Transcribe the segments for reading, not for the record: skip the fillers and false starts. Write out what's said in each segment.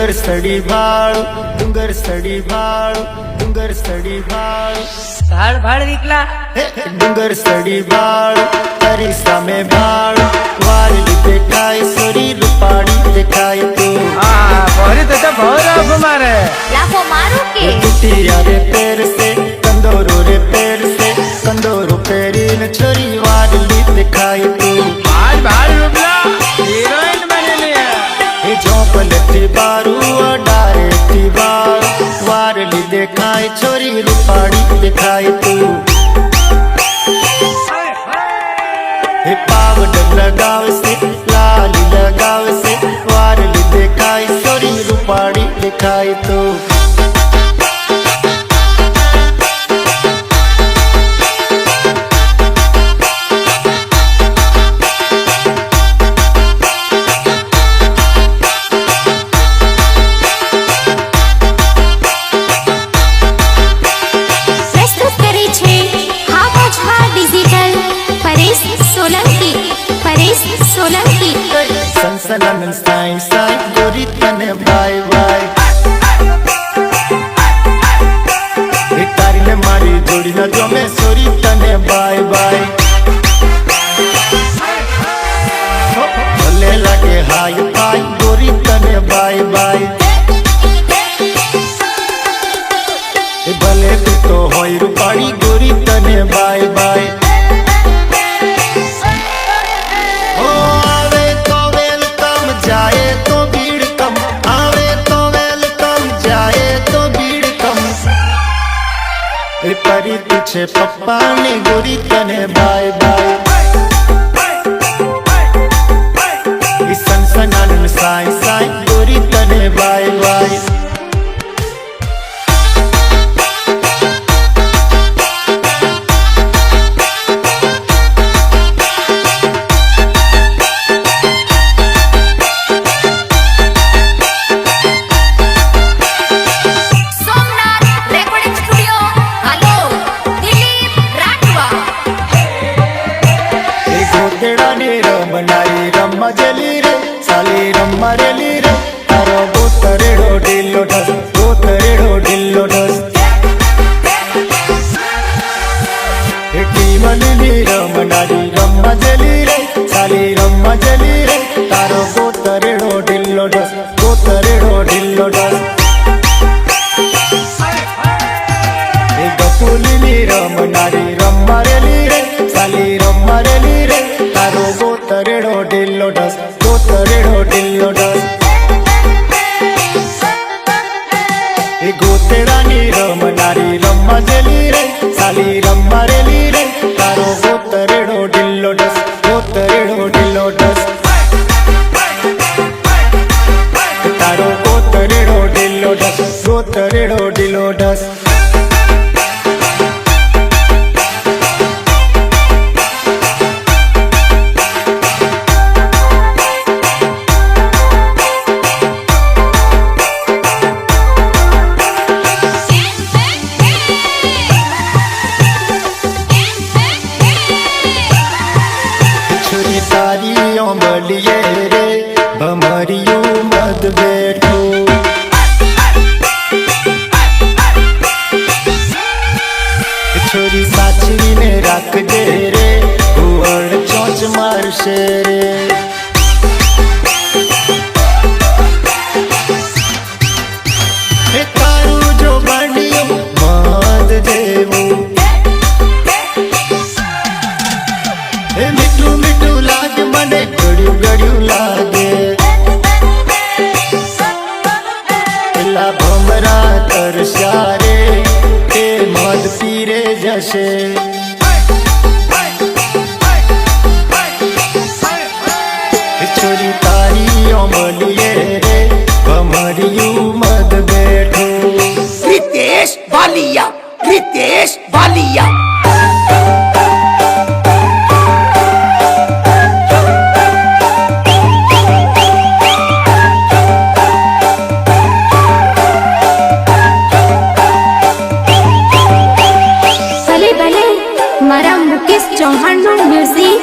ડુંગર સડી ભાળ, ડુંગર સડી ભાળ, ડુંગર સડી ભાળ, ભાળ ભાળ વિકલા ડુંગર સડી ભાળ, તારી સામે ભાળ, વારલી દેખાય સોરી રૂપાળી દેખાય તું. હા ભરી તો ભવરાવ મારે લાફો મારું કે કુટિયા રે પહેરશે, કંદોરો રે પહેરશે, કંદોરો પહેરીને છોરી વારલી દેખાય તું. ભાળ ભાળ વિકલા હિરોઈન બનેલી એ ઝોંપલેથી બારું અડારેથી વાળ, વારલી દેખાય છોરી રૂપાળી દેખાય તું. એ પાવડર લગાવશે, લાલી લગાવશે, વારલી દેખાય છોરી રૂપાળી દેખાય તું. પ્રસ્તુત કરે છે હામોજમાં ડિજિટલ પરેશ સોલંકી સનસનન સાઈ સાઈ ગોરી તને બાય બાય. એ તારીને મારી જોડી ન જો મેં સોરી તને બાય બાય. ભલે લાગે હાય હાય ગોરી તને બાય બાય. એ ભલે તું તો હોય રૂપાળી ગોરી તને બાય બાય. ઓ આવે તો વેલકમ, જાય તો ભીડ કમ, આવે તો વેલકમ, જાય તો ભીડ કમ. એ પરી તું છે પપ્પા ને ગોરી તને બાય બાય. એ સનસનાન સાઈ સાઈ ગોરી તને bye bye. Somnath recording studio હાલો દિલીપ રાઠવા એ ગોતેડાને રમનારી રમજેલી રે, સાલી રમરેલી રે, તારો ગોતરેડો ઢીલો ઢસ, ગોતરેડો ઢીલો ઢસ. એ ટીમલી રમનારી રમજેલી રે, સાલી રમજેલી રે, તારો ગોતરેડો ઢીલો ઢસ, ગોતરેડો ઢીલો ઢસ. એ ગપુલીની રમનારી રમરેલી રે, સાલી રમરેલી રે, તારો ગોતરેડો ઢીલો ઢસ, ગોતરેડો ઢીલો ઢસ. એ ગોતેડાની રમનારી રમજેલી રે, સાલી રમરેલી રે, તારો ગોતરેડો ઢીલો ઢસ, ગોતરેડો ઢીલો ઢસ. તારો ગોતરેડો ઢીલો ઢસ, ગોતરેડો ઢીલો ઢસ. છોરી તારી ઓંબલીએ રે, ભમરિયું મદ બેઠું. છોરી સાચવીને રાખજે રે, કુવળ ચોંચ મારશે રે. એ તારું જો બાંડિયું મધ જેવું, એ મીઠું મીઠું લાગે મને, ગળ્યું ગળ્યું લાગે. પેલા ભમરા તરસ્યા રે, એ મધ પીરે જશે. એ છોરી તારી ઓમલીએ રે, ભમરિયું મધ બેઠું. रितेश वालिया, रितेश वालिया। ભલે ભલે મારા મુકેશ ચૌહાણનું મ્યુઝિક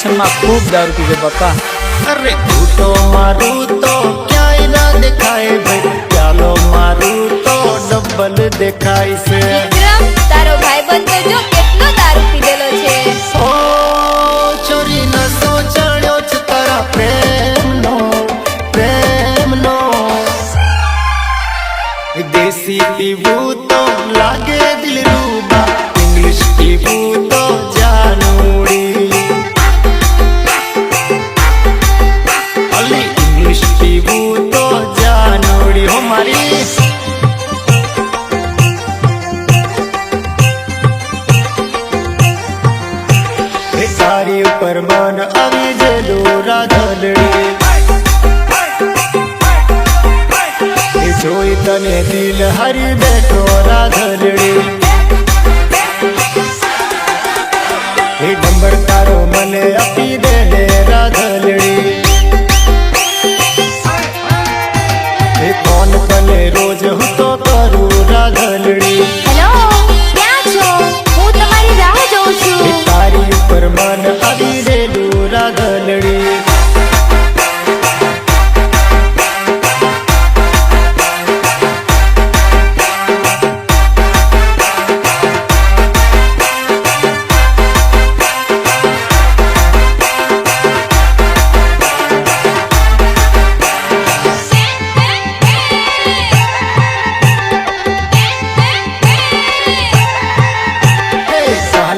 વેકેશન માં ખૂબ દારૂ પીધો પપ્પા. અરે તું તો મારું તો ક્યાંય ના દેખાય ભાઈ, ચાલો મારું તો ડબલ દેખાય છે. વિક્રમ તારો ભાઈબંધ તો જો કેટલો દારૂ પીધેલો છે. ઓ છોરી નસો ચડ્યો છે તારા પ્રેમનો, પ્રેમનો. દેશી પીવું તો લાગે દિલરૂબા, ઇંગ્લિશ પીવું તો જાનુડી. અલી ઇંગ્લિશ પીવું તો જાનુડી હો મારી. તારી ઉપર મન આવી જેલું રાધલડી, જોઈ તને દિલ હરી બેઠો રાધલડી. એ નંબર તારો મને આપી દે ને રાધલડી. એ ફોન તને રોજ હું તો કરું રાધલડી. હેલો ક્યાં છો? હું તમારી રાહ જોઉં એ છું. તારી ઉપર મન આવી જેલું રાધલડી.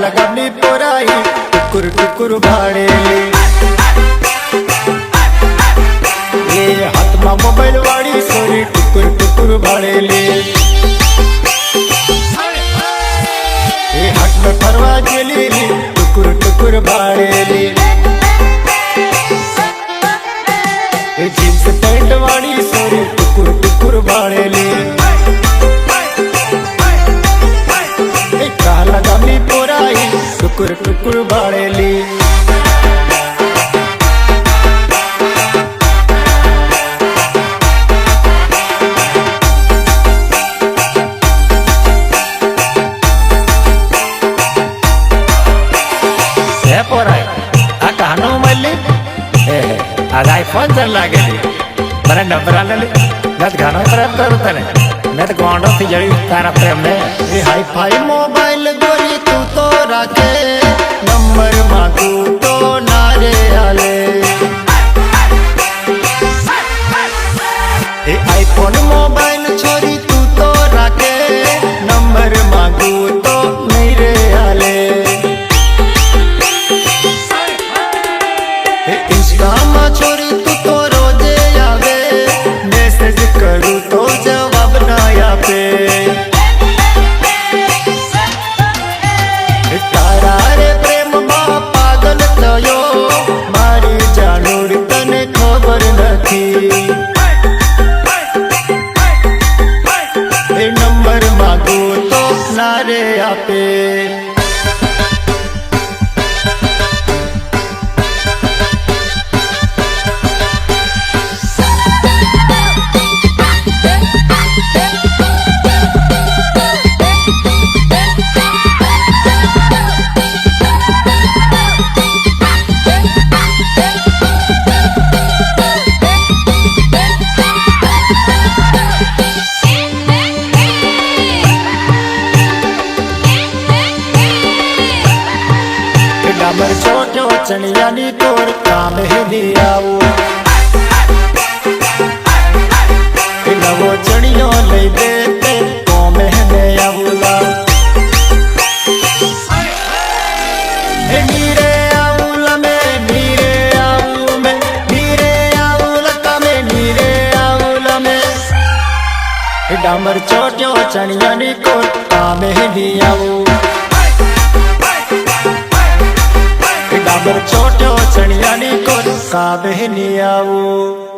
લગની પોરાઈ ટુકુર ટુકુર ભાડેલી, એ હાથમાં મોબાઈલ વાળી સોરી ટુકુર ટુકુર ભાડેલી. એ હાથમાં ફરવા ગયેલી ટુકુર ટુકુર ભાડેલી. એ જીન્સ પેન્ટ વાળી સોરી ટુકુર ટુકુર ભાડેલી. કાલા ગામની પોરાઈ ટુકુર ટુકુર ભાડેલી. હે પોરાઈ આ કહાનું મળી હે આ આઈફોન ચલ લાગેલી મને નંબર આલેલી મેં ઘણો પ્રેમ કરું તને, મેં તો ગોંડો થી જડી તારા પ્રેમ ને. એ હાઈ ફાઈ મોબાઈલ ગોરી તું તો રાખે, નંબર માંગું તો ના રે હાલે. એ આઈફોન મોબાઈલ છોરી તું તો રાખે, નંબર માંગું તો નહીં રે હાલે. એ ઇન્સ્ટામાં છોરી તું તો રોજે આવે, મેસેજ કરું તો જવાબ ના આપે. તારા રે પ્રેમમાં પાગલ થયો, મારી જાણુડ તને ખબર નથી. એ નંબર માંગું તો ના રે આપે. ડામર છોટો ચણિયાની તોર કામ હેલી આવું. એ નવો ચણિયો લઈ દે તે કોમ હેને આવુલા. એ નીરે આવુલા મે નીરે આવું મે, નીરે આવુલા તમે નીરે આવુલા મે. એ ડામર છોટો ચણિયાની કોર કામ હેલી આવું. ડાબર છોટ્યો ચણિયાની કોર કાબે ની આવું.